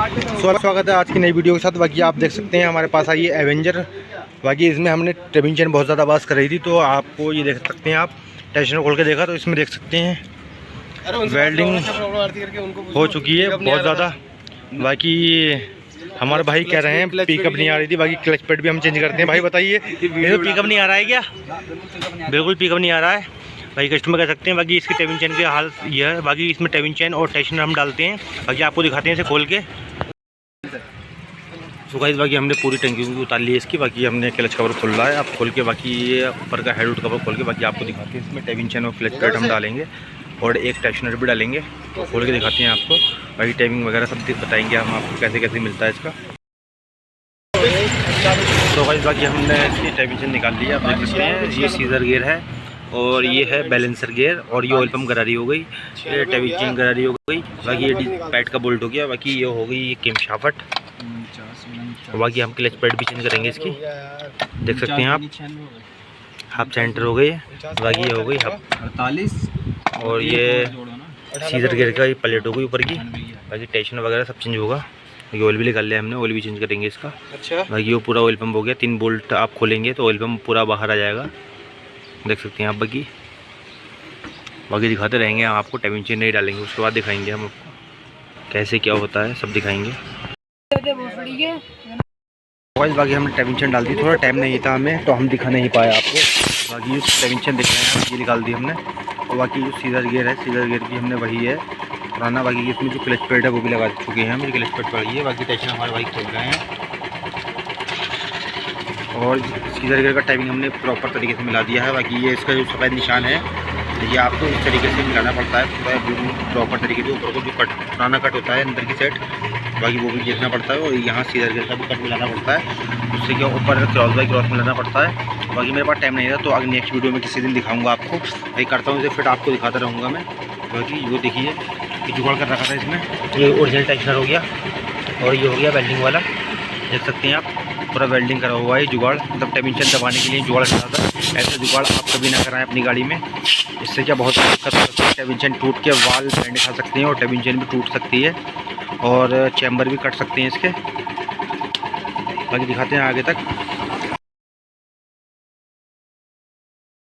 स्वागत है आज की नई वीडियो के साथ। बाकी आप देख सकते हैं हमारे पास आई है एवेंजर। बाकी इसमें हमने टेबिन चेन बहुत ज़्यादा बात करी थी, तो आपको ये देख सकते हैं। आप टेंशन खोल के देखा तो इसमें देख सकते हैं वेल्डिंग हो चुकी है बहुत ज़्यादा। बाकी हमारे भाई कह रहे हैं पिकअप नहीं आ रही थी। बाकी क्लच पेड भी हम चेंज करते हैं। भाई बताइए, ये पिकअप नहीं आ रहा है क्या? बिल्कुल पिकअप नहीं आ रहा है भाई, कस्टमर कह सकते हैं। बाकी इसकी टेबिन चेन की हाल ये है। बाकी इसमें टेबिन चेन और टेंशनर हम डालते हैं। बाकी आपको दिखाते हैं इसे खोल के। तो गाइस बाकी हमने पूरी टंकी उतार ली है इसकी। बाकी हमने क्लच कवर खोल रहा है, आप खोल के बाकी ये ऊपर का हेड कवर खोल के बाकी आपको दिखाते हैं। इसमें टेबिन चेन और क्लच पेड हम डालेंगे और एक टेंशनर भी डालेंगे। तो खोल के दिखाते हैं आपको। बाकी टाइमिंग वगैरह सब बताएंगे हम आपको कैसे कैसे मिलता है इसका। तो गाइस बाकी हमने इसकी टेबिन चेन निकाल ली है। आप देख सकते हैं ये सीजर गियर है और ये है बैलेंसर गियर और ये ऑयल पम्प गरारी हो गई, ये टेबिन चेन गरारी हो गई। बाकी ये पैड का बोल्ट हो गया। बाकी ये हो गई ये किम शाफ्ट। बाकी हम क्लच पैड भी चेंज करेंगे इसकी, देख सकते हैं आप। हाफ सेंटर हो गई। बाकी ये हो गई हाफ 48 और ये सीजर गियर का ये प्लेट हो गई ऊपर की। बाकी टेंशन वगैरह सब चेंज होगा। बाकी ऑयल भी निकाल लिया हमने, ऑयल भी चेंज करेंगे इसका। अच्छा। बाकी वो पूरा ऑयल पम्प हो गया। 3 बोल्ट आप खोलेंगे तो ऑयल पम्प पूरा बाहर आ जाएगा, देख सकते हैं आप। बाकी दिखाते रहेंगे हम आपको। टेबिन चेन नहीं डालेंगे, उसके बाद दिखाएंगे हम आपको कैसे क्या होता है, सब दिखाएंगे। बाकी हमने टेबिन चेन डाल दी, थोड़ा टाइम नहीं था हमें तो हम दिखा नहीं पाए आपको। बाकी ये टेबिन चेन दिख रहे हैं, ये निकाल दी हमने। और बाकी जो सीजर गियर है, सीजर गियर की हमने वही है पुराना। बाकी इसमें जो क्लच पेड है वो भी लगा चुके हैं, मेरी क्लच पेड पड़ी है। बाकी टेंशन हमारे भाई खोल रहे हैं और सीजर गियर का टाइमिंग हमने प्रॉपर तरीके से मिला दिया है। बाकी ये इसका जो सफ़ेद निशान है ये आपको इस तरीके से मिलाना पड़ता है पूरा प्रॉपर तरीके से। ऊपर को जो कट पुराना कट होता है अंदर की साइड, बाकी वो भी देखना पड़ता है। और यहाँ सीजर गियर का भी कट मिलाना पड़ता है, उससे क्या ऊपर क्रॉस बाई क्रॉस मिलाना पड़ता है। बाकी मेरे पास टाइम नहीं था तो अगर नेक्स्ट वीडियो में किसी दिन दिखाऊंगा आपको। भाई करता हूँ इसे फिट आपको दिखाता रहूँगा मैं। बाकी वो देखिए ये जुगाड़ कर रखा था इसमें, ये ओरिजिनल टेंशनर हो गया और ये हो गया वेल्डिंग वाला, देख सकते हैं आप। पूरा वेल्डिंग करा हुआ है जुगाड़, मतलब टेबिन चेन दबाने के लिए जुगाड़ करा था। ऐसे जुगाड़ आप कभी ना कराएं अपनी गाड़ी में, इससे क्या बहुत दिक्कत हो सकती है। टेबिन चेन टूट के वाल बैंड खा सकते हैं और टेबिन चेन भी टूट सकती है और चैम्बर भी कट सकते हैं इसके। बाकी दिखाते हैं आगे तक।